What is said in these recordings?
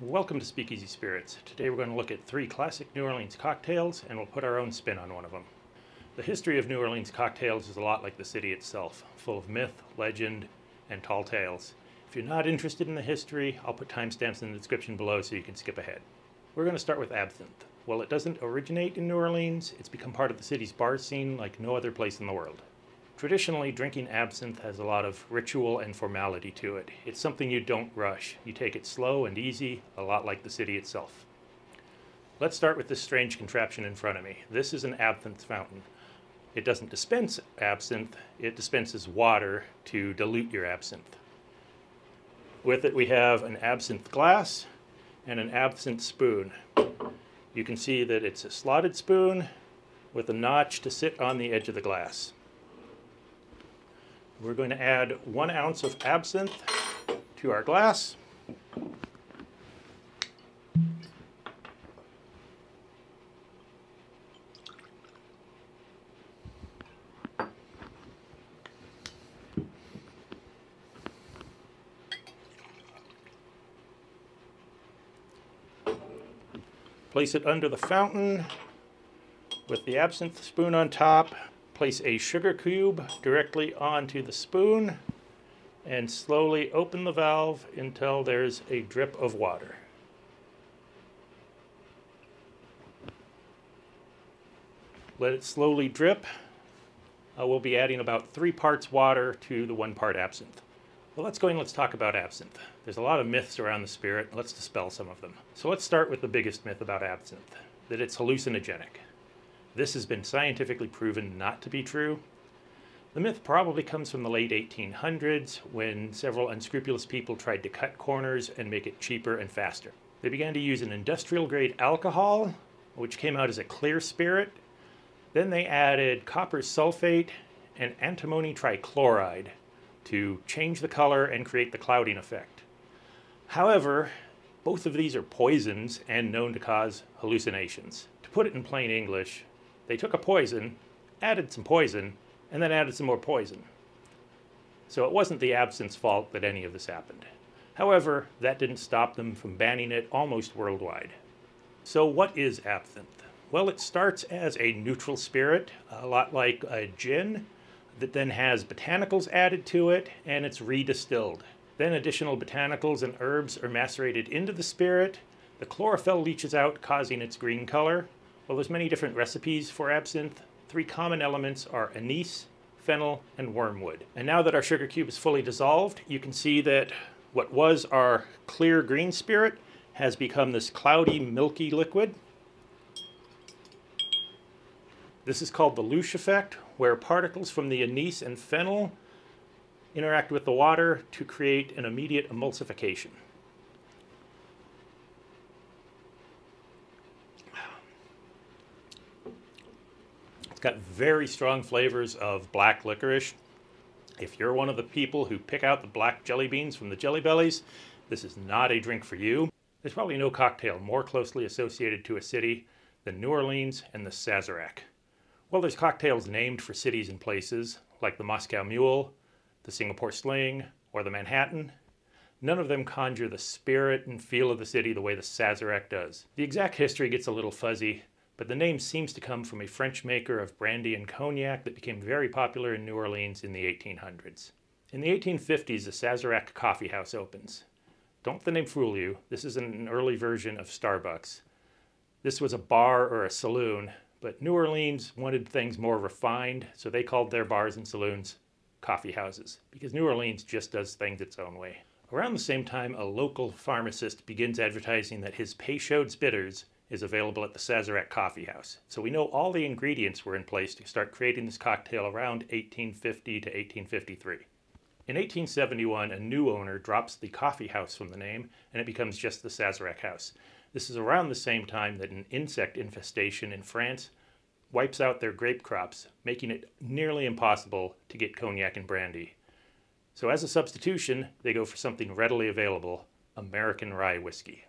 Welcome to Speakeasy Spirits. Today we're going to look at three classic New Orleans cocktails and we'll put our own spin on one of them. The history of New Orleans cocktails is a lot like the city itself, full of myth, legend, and tall tales. If you're not interested in the history, I'll put timestamps in the description below so you can skip ahead. We're going to start with absinthe. While it doesn't originate in New Orleans, it's become part of the city's bar scene like no other place in the world. Traditionally, drinking absinthe has a lot of ritual and formality to it. It's something you don't rush. You take it slow and easy, a lot like the city itself. Let's start with this strange contraption in front of me. This is an absinthe fountain. It doesn't dispense absinthe, it dispenses water to dilute your absinthe. With it we have an absinthe glass and an absinthe spoon. You can see that it's a slotted spoon with a notch to sit on the edge of the glass. We're going to add 1 ounce of absinthe to our glass. Place it under the fountain with the absinthe spoon on top. Place a sugar cube directly onto the spoon and slowly open the valve until there's a drip of water. Let it slowly drip. We'll be adding about 3 parts water to the 1 part absinthe. Well, let's go and let's talk about absinthe. There's a lot of myths around the spirit. Let's dispel some of them. So let's start with the biggest myth about absinthe, that it's hallucinogenic. This has been scientifically proven not to be true. The myth probably comes from the late 1800s when several unscrupulous people tried to cut corners and make it cheaper and faster. They began to use an industrial-grade alcohol, which came out as a clear spirit. Then they added copper sulfate and antimony trichloride to change the color and create the clouding effect. However, both of these are poisons and known to cause hallucinations. To put it in plain English, they took a poison, added some poison, and then added some more poison. So it wasn't the absinthe's fault that any of this happened. However, that didn't stop them from banning it almost worldwide. So what is absinthe? Well, it starts as a neutral spirit, a lot like a gin, that then has botanicals added to it, and it's redistilled. Then additional botanicals and herbs are macerated into the spirit. The chlorophyll leaches out, causing its green color. Well, there's many different recipes for absinthe. 3 common elements are anise, fennel, and wormwood. And now that our sugar cube is fully dissolved, you can see that what was our clear green spirit has become this cloudy, milky liquid. This is called the Louche effect, where particles from the anise and fennel interact with the water to create an immediate emulsification. Got very strong flavors of black licorice. If you're one of the people who pick out the black jelly beans from the Jelly Bellies, this is not a drink for you. There's probably no cocktail more closely associated to a city than New Orleans and the Sazerac. Well, there's cocktails named for cities and places, like the Moscow Mule, the Singapore Sling, or the Manhattan. None of them conjure the spirit and feel of the city the way the Sazerac does. The exact history gets a little fuzzy, but the name seems to come from a French maker of brandy and cognac that became very popular in New Orleans in the 1800s. In the 1850s, the Sazerac Coffee House opens. Don't let the name fool you, this is an early version of Starbucks. This was a bar or a saloon, but New Orleans wanted things more refined, so they called their bars and saloons coffee houses, because New Orleans just does things its own way. Around the same time, a local pharmacist begins advertising that his Peychaud's bitters is available at the Sazerac Coffee House. So we know all the ingredients were in place to start creating this cocktail around 1850 to 1853. In 1871, a new owner drops the coffee house from the name, and it becomes just the Sazerac House. This is around the same time that an insect infestation in France wipes out their grape crops, making it nearly impossible to get cognac and brandy. So as a substitution, they go for something readily available, American rye whiskey.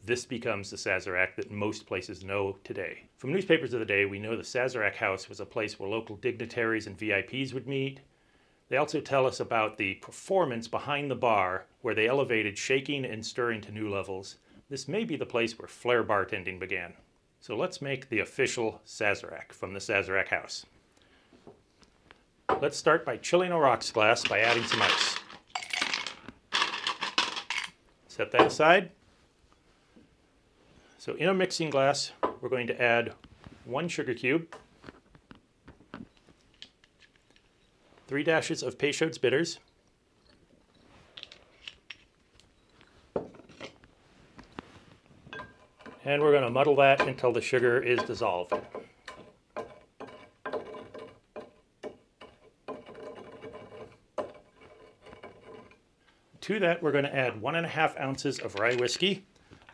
This becomes the Sazerac that most places know today. From newspapers of the day, we know the Sazerac House was a place where local dignitaries and VIPs would meet. They also tell us about the performance behind the bar, where they elevated shaking and stirring to new levels, This may be the place where flair bartending began. So let's make the official Sazerac from the Sazerac house. Let's start by chilling a rocks glass by adding some ice. Set that aside. So in a mixing glass, we're going to add 1 sugar cube, 3 dashes of Peychaud's bitters, and we're going to muddle that until the sugar is dissolved. To that, we're going to add 1.5 ounces of rye whiskey.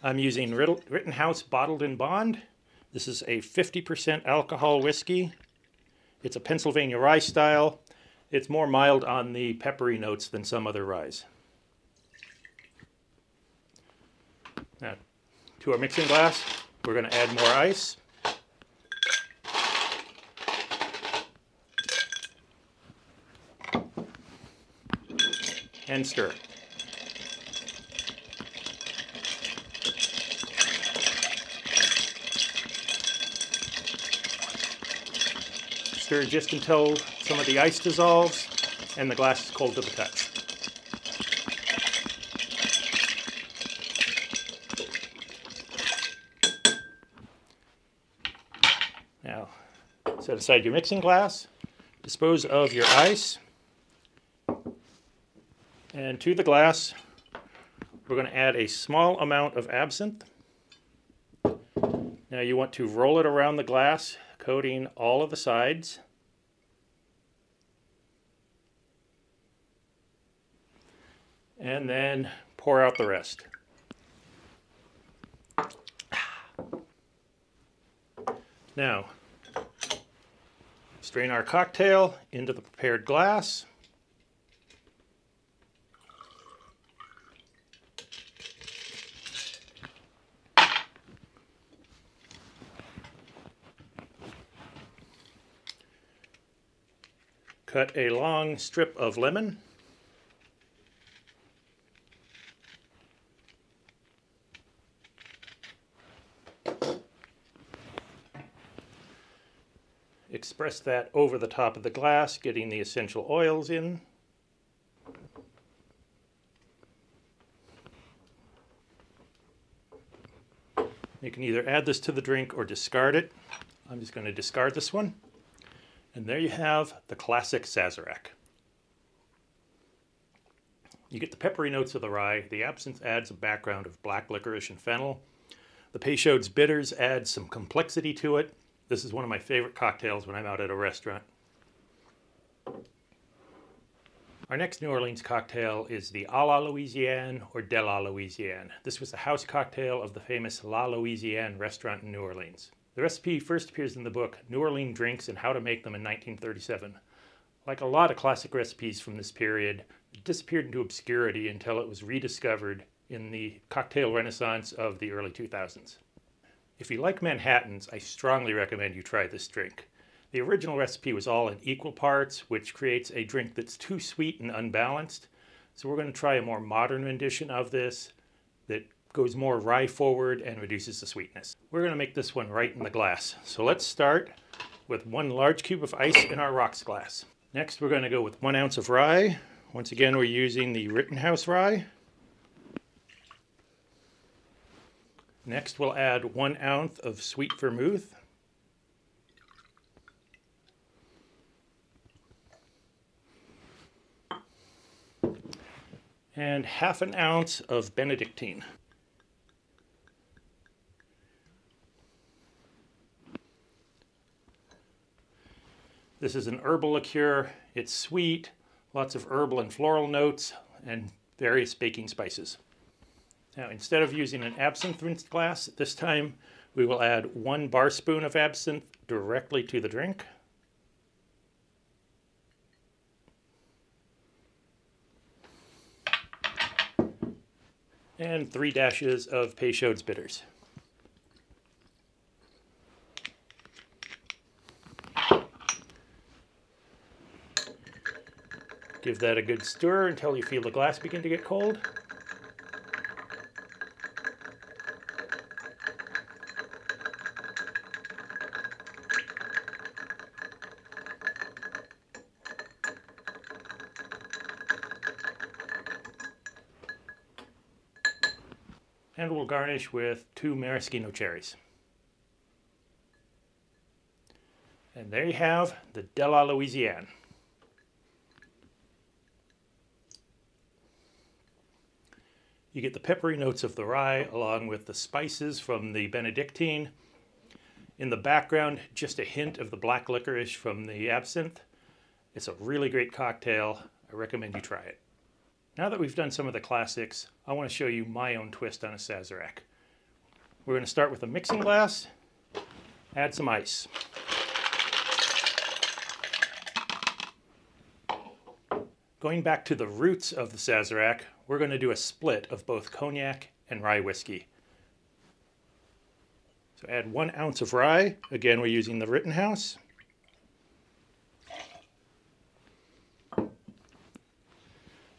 I'm using Rittenhouse Bottled in Bond. This is a 50% alcohol whiskey. It's a Pennsylvania rye style. It's more mild on the peppery notes than some other ryes. Now, to our mixing glass, we're going to add more ice. And stir. Stir just until some of the ice dissolves and the glass is cold to the touch. Now, set aside your mixing glass, dispose of your ice, and to the glass, we're going to add a small amount of absinthe. Now you want to roll it around the glass, coating all of the sides. And then pour out the rest. Now, strain our cocktail into the prepared glass. Cut a long strip of lemon. Express that over the top of the glass, getting the essential oils in. You can either add this to the drink or discard it. I'm just going to discard this one. And there you have the classic Sazerac. You get the peppery notes of the rye. The absinthe adds a background of black licorice and fennel. The Peychaud's bitters add some complexity to it. This is one of my favorite cocktails when I'm out at a restaurant. Our next New Orleans cocktail is the A la Louisiane or De la Louisiane. This was the house cocktail of the famous La Louisiane restaurant in New Orleans. The recipe first appears in the book New Orleans Drinks and How to Make Them in 1937. Like a lot of classic recipes from this period, it disappeared into obscurity until it was rediscovered in the cocktail renaissance of the early 2000s. If you like Manhattans, I strongly recommend you try this drink. The original recipe was all in equal parts, which creates a drink that's too sweet and unbalanced. So we're going to try a more modern rendition of this that goes more rye forward and reduces the sweetness. We're going to make this one right in the glass. So let's start with 1 large cube of ice in our rocks glass. Next we're going to go with 1 ounce of rye. Once again we're using the Rittenhouse rye. Next we'll add 1 ounce of sweet vermouth. And 1/2 ounce of Benedictine. This is an herbal liqueur. It's sweet, lots of herbal and floral notes, and various baking spices. Now, instead of using an absinthe rinsed glass, this time we will add 1 bar spoon of absinthe directly to the drink. And 3 dashes of Peychaud's bitters. Give that a good stir until you feel the glass begin to get cold. And we'll garnish with 2 maraschino cherries. And there you have the De La Louisiane. You get the peppery notes of the rye along with the spices from the Benedictine. In the background, just a hint of the black licorice from the absinthe. It's a really great cocktail. I recommend you try it. Now that we've done some of the classics, I want to show you my own twist on a Sazerac. We're going to start with a mixing glass, add some ice. Going back to the roots of the Sazerac, we're going to do a split of both cognac and rye whiskey. So add 1 ounce of rye. Again, we're using the Rittenhouse.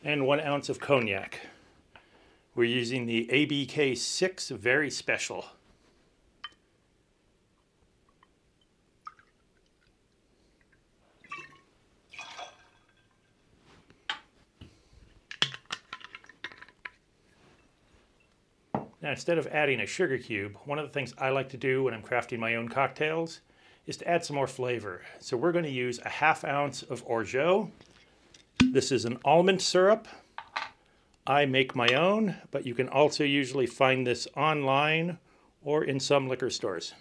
And 1 ounce of cognac. We're using the ABK6 Very Special. Now, instead of adding a sugar cube, one of the things I like to do when I'm crafting my own cocktails is to add some more flavor. So we're going to use a 1/2 ounce of orgeat. This is an almond syrup. I make my own, but you can also usually find this online or in some liquor stores.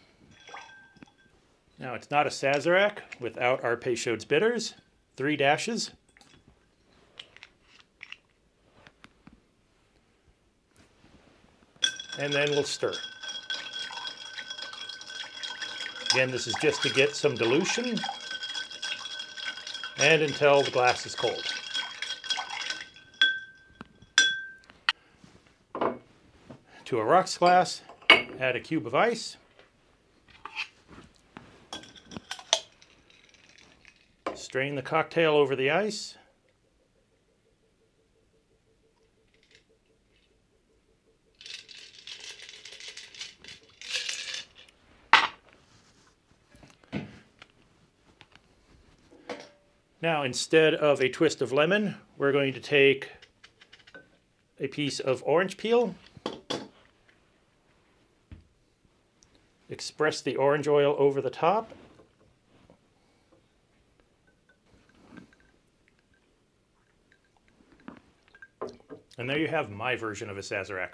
Now, it's not a Sazerac without our Peychaud's bitters. 3 dashes. And then we'll stir. Again, this is just to get some dilution and until the glass is cold. To a rocks glass, add a cube of ice. Strain the cocktail over the ice. Now, instead of a twist of lemon, we're going to take a piece of orange peel, express the orange oil over the top, and there you have my version of a Sazerac.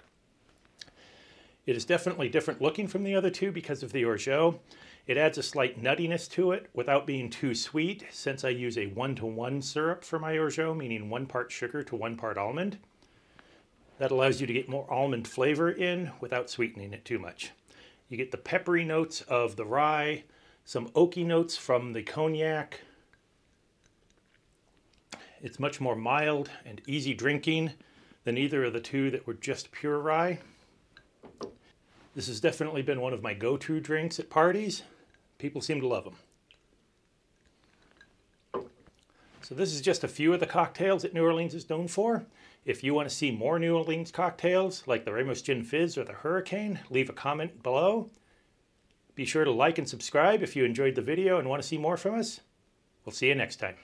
It is definitely different looking from the other two because of the orgeat. It adds a slight nuttiness to it without being too sweet, since I use a 1-to-1 syrup for my orgeat, meaning 1 part sugar to 1 part almond. That allows you to get more almond flavor in without sweetening it too much. You get the peppery notes of the rye, some oaky notes from the cognac. It's much more mild and easy drinking than either of the two that were just pure rye. This has definitely been one of my go-to drinks at parties. People seem to love them. So this is just a few of the cocktails that New Orleans is known for. If you want to see more New Orleans cocktails, like the Ramos Gin Fizz or the Hurricane, leave a comment below. Be sure to like and subscribe if you enjoyed the video and want to see more from us. We'll see you next time.